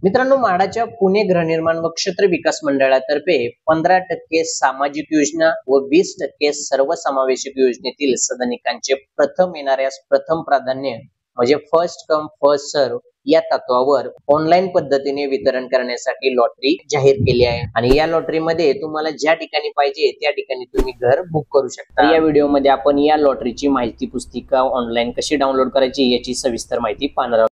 मित्रांनो, म्हाडाच्या पुणे गृहनिर्माण व क्षेत्र विकास मंडळातर्फे 15% सामाजिक योजना व 20% सर्वसमावेशक योजनेतील सदनिकांचे प्रथम येणाऱ्यास प्रथम प्राधान्य म्हणजे फर्स्ट कम फर्स्ट सर्व या तत्वावर ऑनलाईन पद्धतीने वितरण करण्यासाठी लॉटरी जाहीर केली आहे। आणि या लॉटरीमध्ये तुम्हाला ज्या ठिकाणी पाहिजे त्या ठिकाणी तुम्ही घर बुक करू शकता। या व्हिडिओमध्ये आपण या लॉटरीची माहिती पुस्तिका ऑनलाईन कशी डाउनलोड करायची याची सविस्तर माहिती पाहणार आहोत।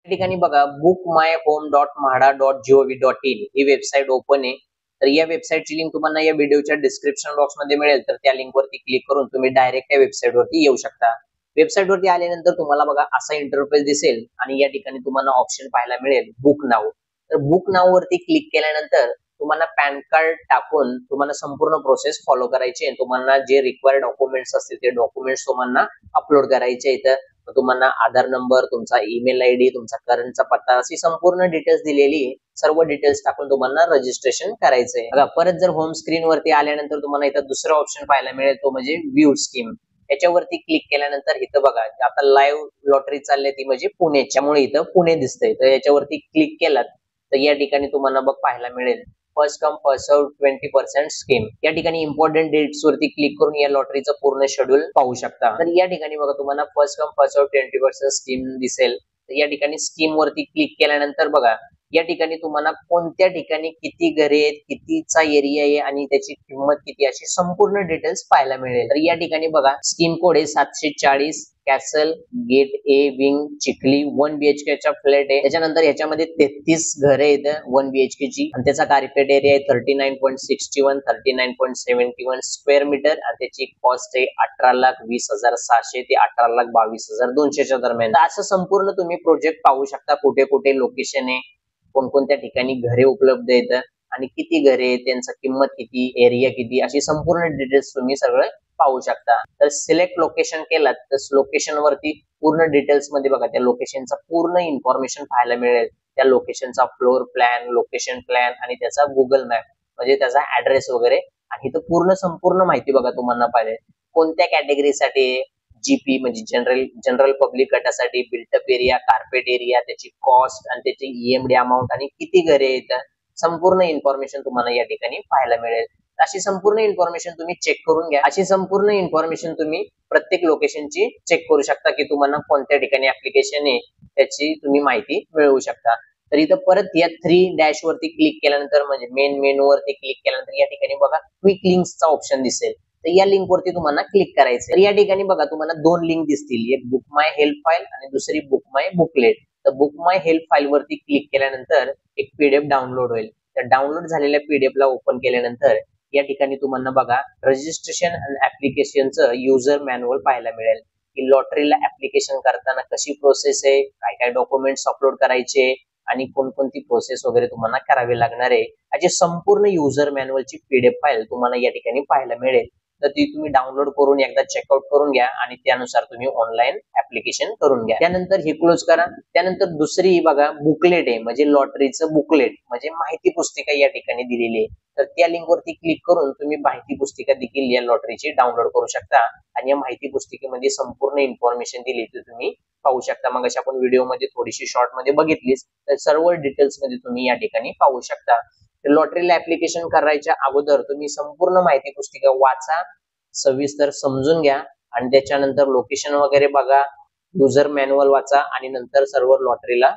ठिकाणी बघा bookmyhome.mahada.gov.in ही वेबसाईट ओपन आहे। तर या वेबसाईटची लिंक तुम्हाला या व्हिडिओच्या डिस्क्रिप्शन बॉक्स मध्ये मिळेल, तर त्या लिंक वरती क्लिक करून तुम्ही डायरेक्ट त्या वेबसाईट वरती येऊ शकता। वेबसाईट वरती आल्यानंतर तुम्हाला बघा असा इंटरफेस दिसेल आणि या ठिकाणी तुम्हाला ऑप्शन पाहायला मिळेल बुक नाव। तर बुक नाव वरती क्लिक केल्यानंतर तुम्हाला पॅन कार्ड टाकून तुम्हाला संपूर्ण प्रोसेस फॉलो करायची आहे। तुम्हाला जे रिक्वायर्ड डॉक्युमेंट्स असतील ते डॉक्युमेंट्स तुम्हाला अपलोड करायचे आहेत। तुम्हाला आधार नंबर, तुमचा ईमेल आयडी, तुमचा करंटचा पत्ता अशी संपूर्ण डिटेल्स दिलेली सर्व डिटेल्स टाकून तुम्हाला रजिस्ट्रेशन करायचंय। बघा परत जर होम स्क्रीन वरती आल्यानंतर तुम्हाला इथं दुसरा ऑप्शन पाहायला मिळेल, तो म्हणजे व्ह्यू स्कीम। याच्यावरती क्लिक केल्यानंतर इथं बघा आता लाईव्ह लॉटरी चालली ती म्हणजे पुण्याच्यामुळे इथं पुणे दिसतंय। तर याच्यावरती क्लिक केलात तर या ठिकाणी तुम्हाला बघ पाहायला मिळेल first come first serve 20% scheme. या ठिकाणी इम्पॉर्टंट डेट्स वरती क्लिक करून या लॉटरीचं पूर्ण शेड्यूल पाहू शकता। तर या ठिकाणी बघा तुम्हाला first come first serve 20% scheme दिसेल। तर या ठिकाणी स्कीम वरती क्लिक केल्यानंतर बघा या ठिकाणी तुम्हाला कोणत्या ठिकाणी किती घरे आहेत, कितीचा एरिया आहे आणि त्याची किंमत किती अशी संपूर्ण डिटेल्स पाहायला मिळेल। तर या ठिकाणी बघा स्कीम कोड आहे 740 castle gate A wing Chikhli 1 BHK चा फ्लॅट आहे। त्याच्यानंतर याच्यामध्ये 33 घरे आहेत 1 BHK ची आणि त्याचा कार्पेट एरिया आहे 39.61 39.71 स्क्वेअर मीटर आणि त्याची कॉस्ट आहे 18,20,700 ते 18,22,200 च्या दरम्यान। असं संपूर्ण तुम्ही प्रोजेक्ट पाहू शकता, कुठे कुठे लोकेशन आहे, कोणकोणत्या ठिकाणी घरे उपलब्ध आहेत आणि किती घरे आहेत, त्यांचा किंमत किती, एरिया किती अशी संपूर्ण डिटेल्स तुम्ही सगळं पाहू शकता। तर सिलेक्ट लोकेशन केलात तर लोकेशन वरती पूर्ण डिटेल्स मध्ये बघा त्या लोकेशनचा पूर्ण इन्फॉर्मेशन पाहायला मिळेल। त्या लोकेशनचा फ्लोर प्लॅन, लोकेशन प्लॅन आणि त्याचा गुगल मॅप म्हणजे त्याचा ऍड्रेस वगैरे आणि इथं पूर्ण संपूर्ण माहिती बघा तुम्हाला पाहिजे कोणत्या कॅटेगरीसाठी जीपी म्हणजे जनरल पब्लिक गटासाठी, बिल्टअप एरिया, कार्पेट एरिया, त्याची कॉस्ट आणि त्याची ईएमडी अमाऊंट आणि किती घरे आहेत संपूर्ण इन्फॉर्मेशन तुम्हाला या ठिकाणी पाहायला मिळेल। अशी संपूर्ण इन्फॉर्मेशन तुम्ही चेक करून घ्या। अशी संपूर्ण इन्फॉर्मेशन तुम्ही प्रत्येक लोकेशनची चेक करू शकता की तुम्हाला कोणत्या ठिकाणी ऍप्लिकेशन आहे त्याची तुम्ही माहिती मिळवू शकता। तर इथं परत या 3 डॅश वरती क्लिक केल्यानंतर म्हणजे मेन मेनू वरती क्लिक केल्यानंतर या ठिकाणी बघा क्विक लिंक्सचा ऑप्शन दिसेल। तर या लिंक वरती तुम्हाला क्लिक करायचं। तर या ठिकाणी बघा तुम्हाला 2 लिंक दिसतील, एक बुक माय हेल्प फाइल आणि दुसरी बुक माय बुकलेट। तर बुक माय हेल्प फाइल वरती क्लिक केल्यानंतर एक पीडीएफ डाउनलोड होईल। तर डाउनलोड झालेल्या पीडीएफ ला ओपन केल्यानंतर या ठिकाणी तुम्हाला बघा रजिस्ट्रेशन आणि ऍप्लिकेशनचं युजर मॅन्युअल पाहायला मिळेल की लॉटरीला ऍप्लिकेशन करताना कशी प्रोसेस आहे, काय काय डॉक्युमेंट्स अपलोड करायचे आणि कोणकोणती प्रोसेस वगैरे तुम्हाला करावी लागणार आहे अशी संपूर्ण युजर मॅन्युअलची पीडीएफ फाईल तुम्हाला या ठिकाणी पाहायला मिळेल। तर ती तुम्ही डाउनलोड करून एकदा चेकआउट करून घ्या आणि त्यानुसार तुम्ही ऑनलाईन ऍप्लिकेशन करून घ्या। त्यानंतर हे क्लोज करा। त्यानंतर दुसरी बघा बुकलेट आहे म्हणजे लॉटरीचं बुकलेट म्हणजे माहिती पुस्तिका या ठिकाणी दिलेली आहे। तर त्या लिंक वरती क्लिक करून तुम्ही माहिती पुस्तिका देखील या लॉटरीची डाउनलोड करू शकता आणि या माहिती पुस्तिकेमध्ये संपूर्ण इन्फॉर्मेशन दिली ती तुम्ही पाहू शकता। मग अशा आपण व्हिडिओ मध्ये थोडीशी शॉर्ट मध्ये बघितलीच तर सर्व डिटेल्स मध्ये तुम्ही या ठिकाणी पाहू शकता। लॉटरीला ऍप्लिकेशन करायच्या अगोदर तुम्ही संपूर्ण माहिती पुस्तिका वाचा, सविस्तर समजून घ्या आणि त्याच्यानंतर लोकेशन वगैरे बघा, युजर मॅन्युअल वाचा आणि नंतर सर्व लॉटरीला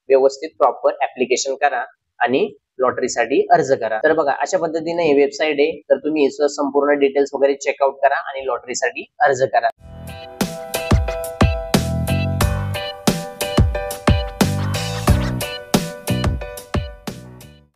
व्यवस्थित प्रॉपर ऍप्लिकेशन करा आणि लॉटरीसाठी अर्ज करा। तर बघा अशा पद्धतीने ही वेबसाईट आहे। तर तुम्ही संपूर्ण डिटेल्स वगैरे चेकआउट करा आणि लॉटरीसाठी अर्ज करा।